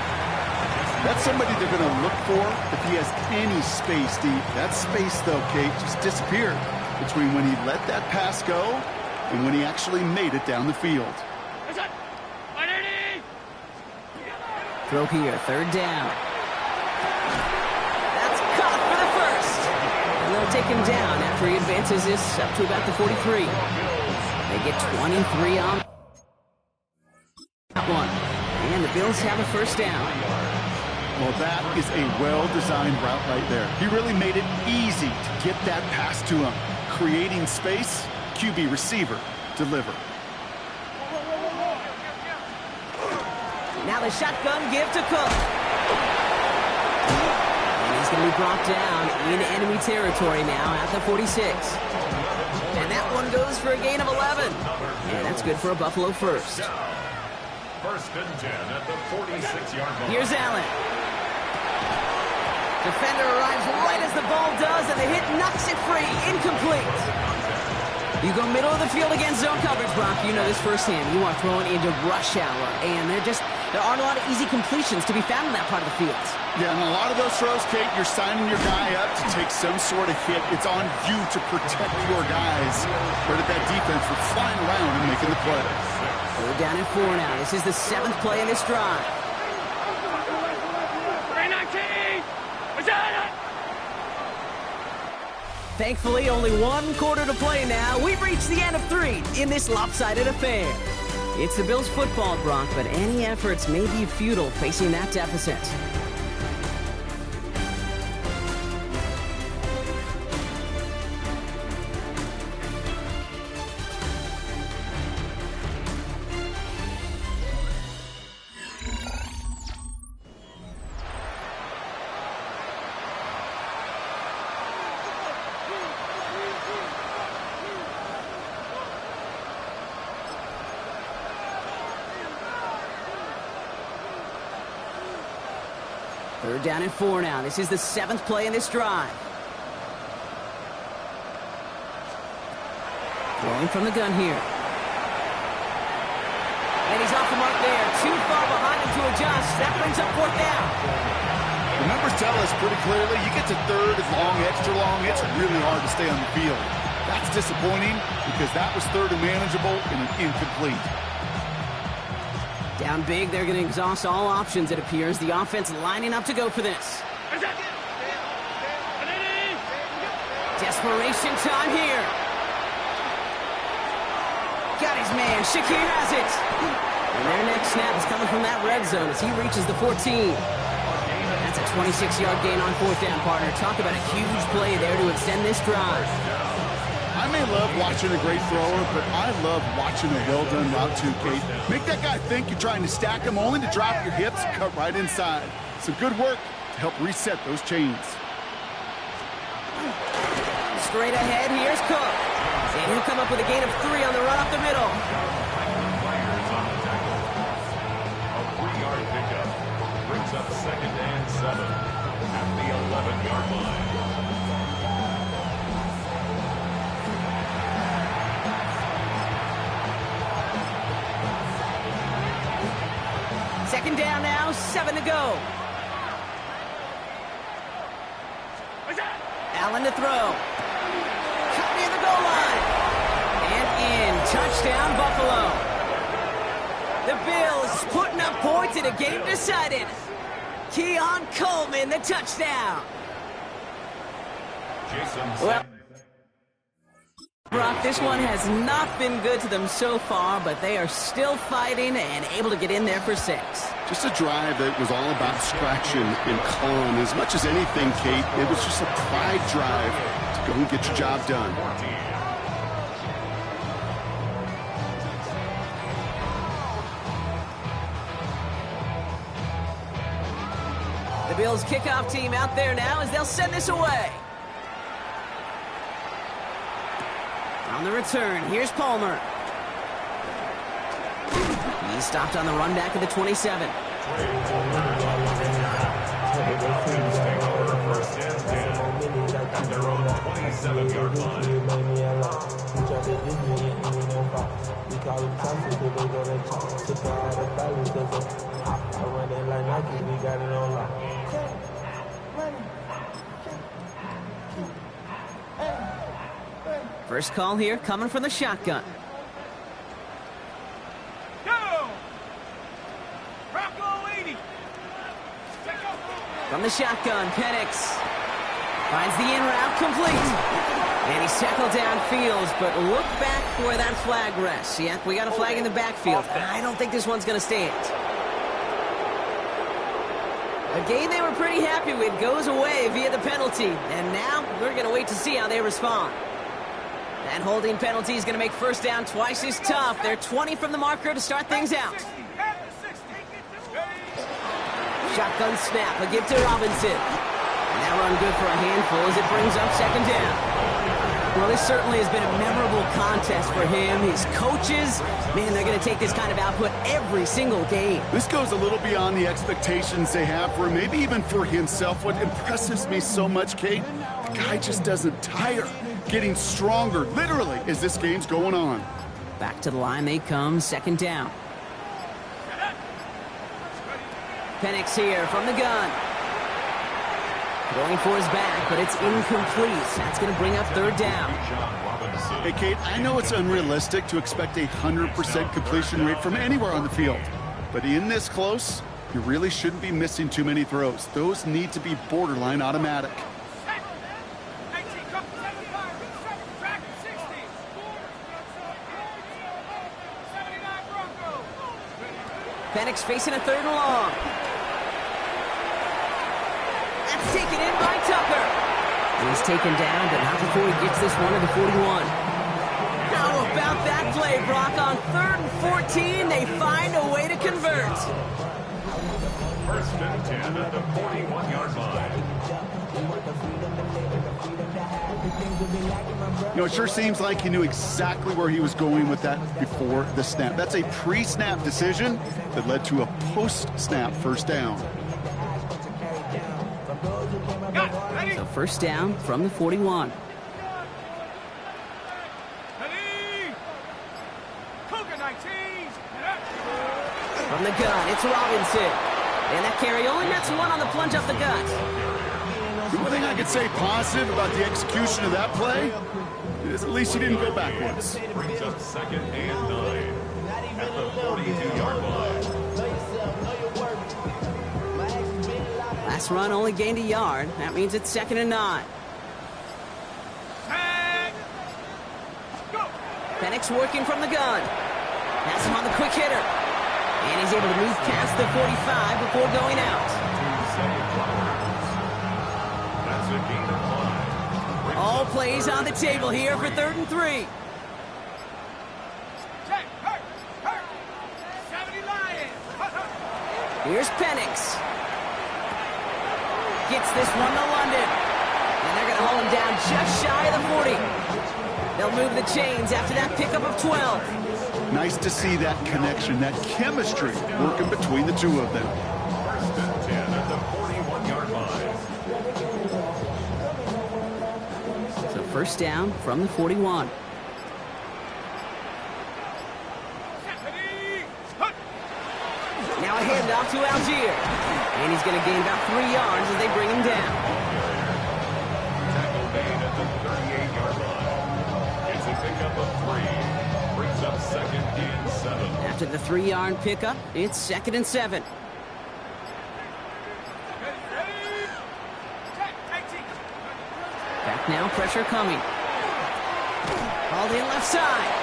That's somebody they're going to look for if he has any space deep. That space, though, Kate, just disappeared between when he let that pass go and when he actually made it down the field. Throw here, 3rd down. That's caught for the 1st. And they'll take him down after he advances this up to about the 43. They get 23 on that one. And the Bills have a 1st down. Well, that is a well-designed route right there. He really made it easy to get that pass to him. Creating space, QB receiver, deliver. Now the shotgun give to Cook. And he's going to be brought down in enemy territory now at the 46. And that one goes for a gain of 11. And that's good for a Buffalo 1st. 1st and 10 at the 46-yard line. Here's Allen. Defender arrives right as the ball does, and the hit knocks it free. Incomplete. You go middle of the field against zone coverage, Brock. You know this firsthand. You are throwing into rush hour, and there aren't a lot of easy completions to be found in that part of the field. Yeah, and a lot of those throws, Kate, you're signing your guy up to take some sort of hit. It's on you to protect your guys. Credit that defense for flying around and making the play. We're down at 4 now. This is the 7th play in this drive. 319! Was that it? Thankfully, only 1 quarter to play now. We've reached the end of 3 in this lopsided affair. It's the Bills football, Brock, but any efforts may be futile facing that deficit. Third down and 4 now. This is the 7th play in this drive. Throwing from the gun here. And he's off the mark there. Too far behind him to adjust. That brings up 4th down. The numbers tell us pretty clearly, you get to 3rd and long, extra long, it's really hard to stay on the field. That's disappointing because that was 3rd and manageable and an incomplete. Down big, they're going to exhaust all options, it appears. The offense lining up to go for this. Desperation time here. Got his man. Shakir has it. And their next snap is coming from that red zone as he reaches the 14. That's a 26-yard gain on 4th down, partner. Talk about a huge play there to extend this drive. I may love watching a great thrower, but I love watching a well-done route too, Kate. Make that guy think you're trying to stack him only to drop your hips and cut right inside. Some good work to help reset those chains. Straight ahead, here's Cook. And he'll come up with a gain of 3 on the run up the middle. A 3-yard pickup brings up 2nd and 7 at the 11-yard line. Second down now, 7 to go. Allen to throw. Cut near the goal line. And in. Touchdown, Buffalo. The Bills putting up points in a game decided. Keon Coleman, the touchdown. Well, Brock, this one has not been good to them so far, but they are still fighting and able to get in there for 6. Just a drive that was all about scratching and clawing. As much as anything, Kate, it was just a pride drive to go and get your job done. The Bills kickoff team out there now as they'll send this away. On the return, here's Palmer. He's stopped on the run back of the 27. Their own 27-yard line. First call here coming from the shotgun. Go! Bronco 80. From the shotgun, Penix finds the in route complete. And he's tackled downfield, but look back where that flag rests. Yeah, we got a flag in the backfield. I don't think this one's going to stand. A game they were pretty happy with goes away via the penalty. And now we're going to wait to see how they respond. That holding penalty is going to make first down twice as tough. They're 20 from the marker to start things out. Shotgun snap, a give to Robinson. And that run good for a handful as it brings up second down. Well, this certainly has been a memorable contest for him. His coaches, man, they're going to take this kind of output every single game. This goes a little beyond the expectations they have for him, maybe even for himself. What impresses me so much, Kate, the guy just doesn't tire. Getting stronger, literally, as this game's going on. Back to the line they come, second down. Penix here from the gun. Going for his back, but it's incomplete. That's going to bring up third down. Hey, Kate, I know it's unrealistic to expect a 100% completion rate from anywhere on the field. But in this close, you really shouldn't be missing too many throws. Those need to be borderline automatic. Penix facing a third and long. That's taken in by Tucker. He's taken down, but not before he gets this one to the 41. How about that play, Brock? On 3rd and 14, they find a way to convert. First and 10 at the 41-yard line. You know, it sure seems like he knew exactly where he was going with that before the snap. That's a pre-snap decision that led to a post-snap first down. So first down from the 41. From the gun, it's Robinson. And that carry only nets one on the plunge up the gut. The one thing I could say positive about the execution of that play is at least he didn't go backwards. Brings up second and 9 at the 42-yard line. Last run only gained a yard. That means it's 2nd and 9. Penix working from the gun. That's him on the quick hitter. And he's able to move past the 45 before going out. That's a gain of 5. All plays on the table here for 3rd and 3. Here's Penix. Gets this one to London. And they're going to hold him down just shy of the 40. They'll move the chains after that pickup of 12. Nice to see that connection, that chemistry working between the two of them. First and 10 at the 41-yard line. So first down from the 41. Now a handoff to Algier. And he's going to gain about 3 yards as they bring him down. second and 7. After the 3-yard pickup, it's 2nd and 7. Back now, pressure coming. Hauled in left side.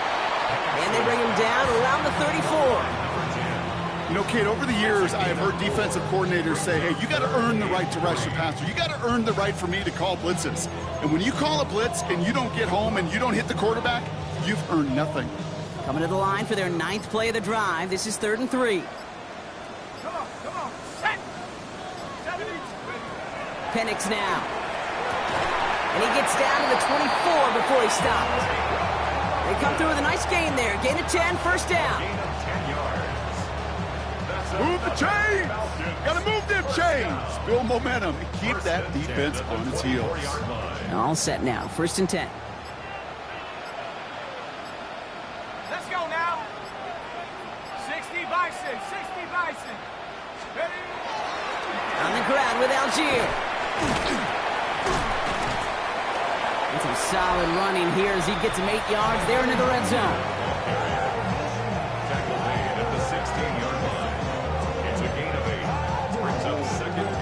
And they bring him down around the 34. You know, Kate, over the years, I have heard defensive coordinators say, hey, you got to earn the right to rush your passer. You got to earn the right for me to call blitzes. And when you call a blitz and you don't get home and you don't hit the quarterback, you've earned nothing. Coming to the line for their 9th play of the drive. This is 3rd and 3. Come on, set. Penix now. And he gets down to the 24 before he stops. They come through with a nice gain there. Gain of 10, first down. Gain of 10 yards. Move the chains! Got to move them chains! Build momentum and keep that defense on its heels. All set now. 1st and 10. Let's go now. 60 Bison, 60 Bison. Ready? On the ground with Algier. And some solid running here as he gets him 8 yards there into the red zone. Tackle made at the 16-yard line. It's a gain of 8. Brings up 2nd and 2.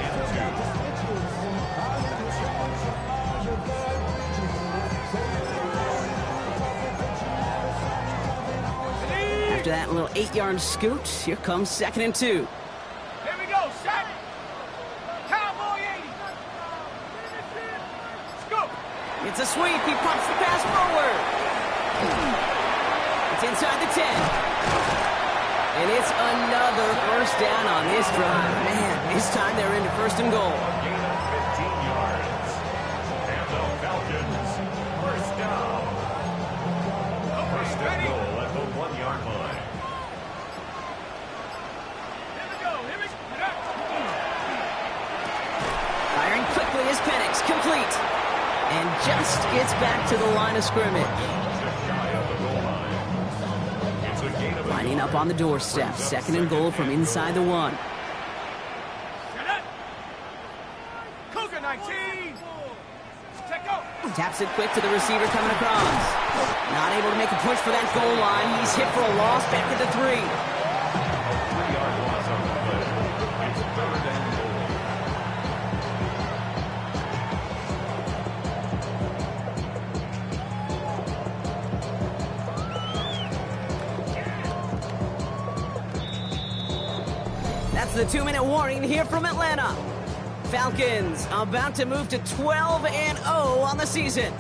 After that little 8-yard scoot, here comes 2nd and 2. Here we go, set. Cowboy 80. Scoop. It's a sweep. He pumps the pass forward. It's inside the 10. And it's another first down on this drive. Man, this time they're into 1st and goal. Gain of 15 yards. And the Falcons, first down. First and goal at the 1-yard line. Here we go, here we go. Firing quickly is Penix. Complete. And just gets back to the line of scrimmage. Just shy of the goal line. It's a gain of 8. Lining up on the doorstep. 2nd and goal from inside the 1. Set it. Cougar 19. Take go. Taps it quick to the receiver coming across. Not able to make a push for that goal line. He's hit for a loss back at the 3. 3-yard loss on the play. It's 3rd and goal. That's the 2-minute warning here from Atlanta. Falcons about to move to 12-0 on the season.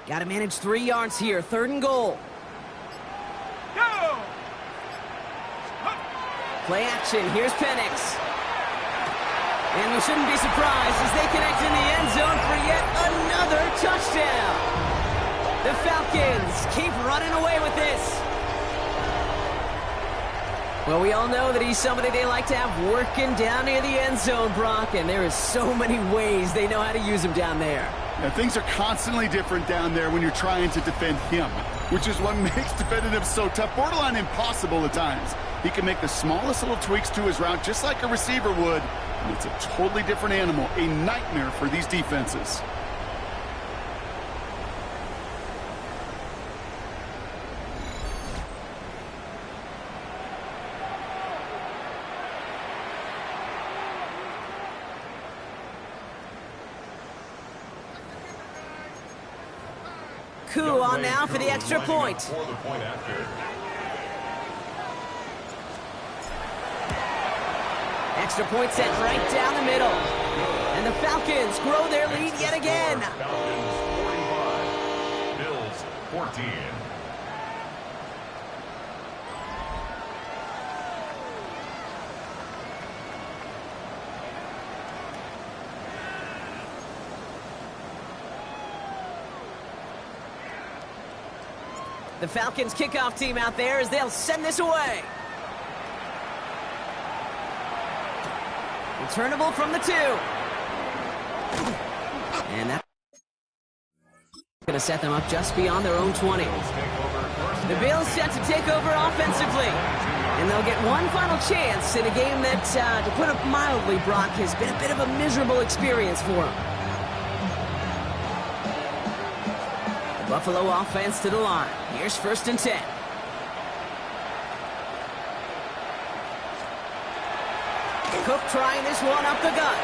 Got to manage 3 yards here. 3rd and goal. Go. Play action. Here's Penix. And we shouldn't be surprised as they connect in the end zone for yet another touchdown. The Falcons keep running away with this. Well, we all know that he's somebody they like to have working down near the end zone, Brock, and there is so many ways they know how to use him down there. Now, things are constantly different down there when you're trying to defend him, which is what makes defending him so tough, borderline impossible at times. He can make the smallest little tweaks to his route just like a receiver would, and it's a totally different animal, a nightmare for these defenses. Coup on now for the extra point. For the point after. Extra point set right down the middle. And the Falcons grow their lead yet again. Falcons 45, Bills 14. The Falcons kickoff team out there as they'll send this away. Returnable from the 2. And that's going to set them up just beyond their own 20. The Bills set to take over offensively. And they'll get one final chance in a game that, to put it mildly, Brock, has been a bit of a miserable experience for them. The Buffalo offense to the line. Here's 1st and 10. Cook trying this one up the gut.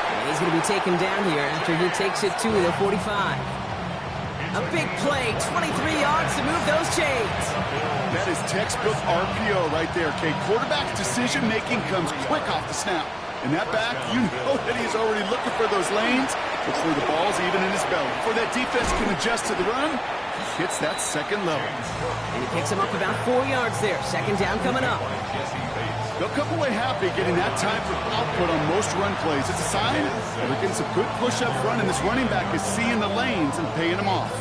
And he's going to be taken down here after he takes it to the 45. A big play, 23 yards to move those chains. That is textbook RPO right there, Kate. Quarterback's decision-making comes quick off the snap. And that back, you know that he's already looking for those lanes before the ball's even in his belly. Before that defense can adjust to the run, he hits that second level. And he picks him up about 4 yards there. 2nd down coming up. They'll come away happy getting that type of output on most run plays. It's a sign that they're getting some good push up front, and this running back is seeing the lanes and paying them off.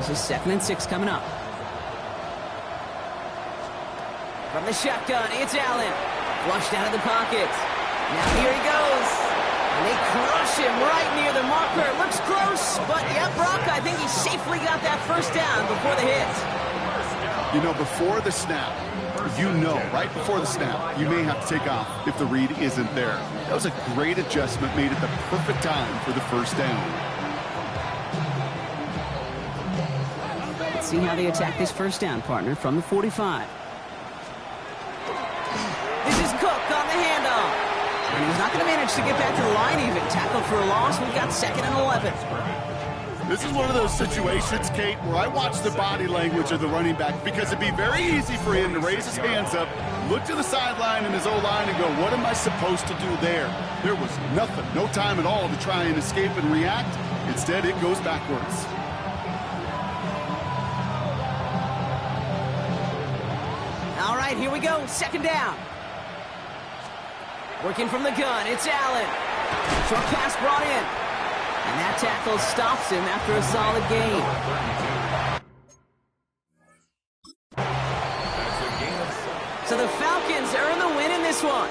This is 2nd and 6 coming up. From the shotgun, it's Allen. Flushed out of the pocket. Now here he goes. And they crush him right near the marker. Looks close, but yeah, Brock, I think he safely got that 1st down before the hit. You know, before the snap, right before the snap, you may have to take off if the read isn't there. That was a great adjustment made at the perfect time for the 1st down. Let's see how they attack this 1st down, partner, from the 45. This is Cook on the handoff. And he's not going to manage to get back to the line even. Tackled for a loss. We've got 2nd and 11. This is one of those situations, Kate, where I watch the body language of the running back because it'd be very easy for him to raise his hands up, look to the sideline in his O-line and go, what am I supposed to do there? There was nothing, no time at all to try and escape and react. Instead, it goes backwards. All right, here we go. 2nd down. Working from the gun, it's Allen. Short pass brought in. And that tackle stops him after a solid gain. So the Falcons earn the win in this one.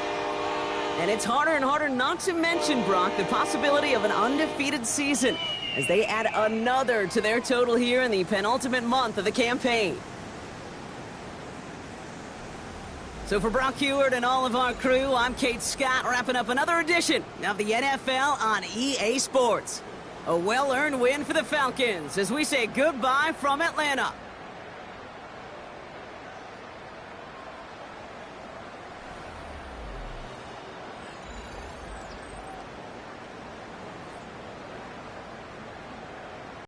And it's harder and harder not to mention, Brock, the possibility of an undefeated season as they add another to their total here in the penultimate month of the campaign. So for Brock Heward and all of our crew, I'm Kate Scott, wrapping up another edition of the NFL on EA Sports. A well-earned win for the Falcons as we say goodbye from Atlanta.